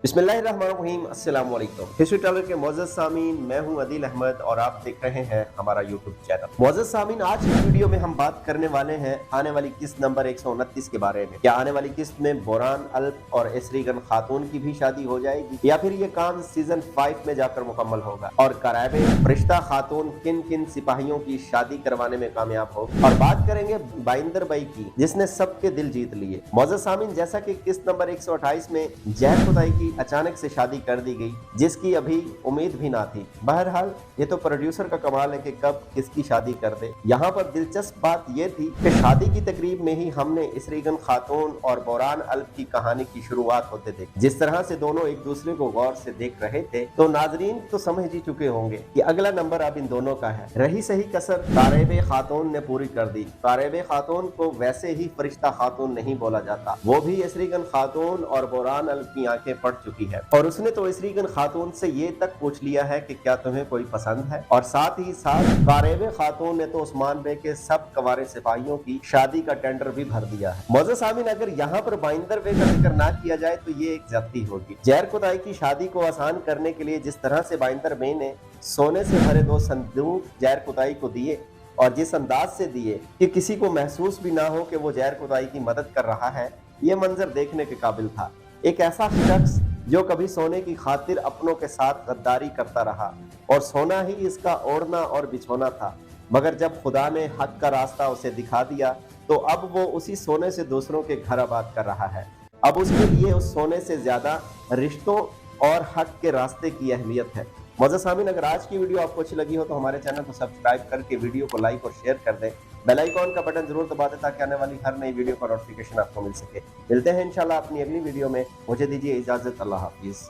बिस्मिल्लाहिर्रहमानिर्रहीम, अस्सलाम वालेकुम। हिस्ट्री टेलर के मोअज़्ज़ज़ सामीन, मैं हूं अदील अहमद और आप देख रहे हैं हमारा यूट्यूब चैनल। मोअज़्ज़ज़ सामीन, आज की वीडियो में हम बात करने वाले हैं आने वाली किस्त नंबर 129 के बारे में। क्या आने वाली किस्त में बोरान अल्प और एसरीगन खातून की भी शादी हो जाएगी या फिर ये काम सीजन 5 में जाकर मुकम्मल होगा, और करायबे फरिश्ता खातून किन किन सिपाहियों की शादी करवाने में कामयाब होगी। और बात करेंगे बाइंदर बाई की, जिसने सबके दिल जीत लिए। मोअज़्ज़ज़ सामीन, जैसा कि किस्त नंबर 128 में जहर खुदाई की अचानक से शादी कर दी गई, जिसकी अभी उम्मीद भी ना थी। बहरहाल ये तो प्रोड्यूसर का कमाल है कि कब किसकी शादी कर दे। यहाँ पर दिलचस्प बात यह थी कि शादी की तकरीब में ही हमने इसरीगन खातून और बोरान अल्प की कहानी की शुरुआत होते देखी। जिस तरह से दोनों एक दूसरे को गौर से देख रहे थे, तो नाजरीन तो समझ ही चुके होंगे कि अगला नंबर अब इन दोनों का है। रही सही कसर कारेबे खातून ने पूरी कर दी। कारेबे खातून को वैसे ही फरिश्ता खातून नहीं बोला जाता, वो भी इसरीगन खातून और बोरान अल्प की आंखें पड़ चुकी है, और उसने तो इसरीगन खातून से ये तक पूछ लिया है कि क्या तुम्हें कोई पसंद है। और साथ ही साथ कारेबे खातून ने तो उस्मान बे के सब कवारे सिपाहियों की शादी का टेंडर भी भर दिया है। मोअज़्ज़ज़ सामीन, अगर यहाँ पर बाइंदर बे का जिक्र ना किया जाए तो ये एक ज्यादती होगी। जहर खुदाई की शादी को आसान करने के लिए जिस तरह से बाइंदर बे ने सोने से भरे 2 संदूक जहर खुदाई को दिए, और जिस अंदाज से दिए कि किसी को महसूस भी ना हो कि वो जहर खुदाई की मदद कर रहा है, ये मंजर देखने के काबिल था। एक ऐसा शख्स जो कभी सोने की खातिर अपनों के साथ गद्दारी करता रहा, और सोना ही इसका ओढ़ना और बिछोना था, मगर जब खुदा ने हक का रास्ता उसे दिखा दिया तो अब वो उसी सोने से दूसरों के घर आबाद कर रहा है। अब उसके लिए उस सोने से ज्यादा रिश्तों और हक के रास्ते की अहमियत है। मोअज़्ज़ज़ सामीन, अगर आज की वीडियो आपको अच्छी लगी हो तो हमारे चैनल को सब्सक्राइब करके वीडियो को लाइक और शेयर कर दें। बेल आइकॉन का बटन जरूर दबा दें ताकि आने वाली हर नई वीडियो का नोटिफिकेशन आपको मिल सके। मिलते हैं इंशाल्लाह अपनी अगली वीडियो में। मुझे दीजिए इजाजत। अल्लाह हाफिज।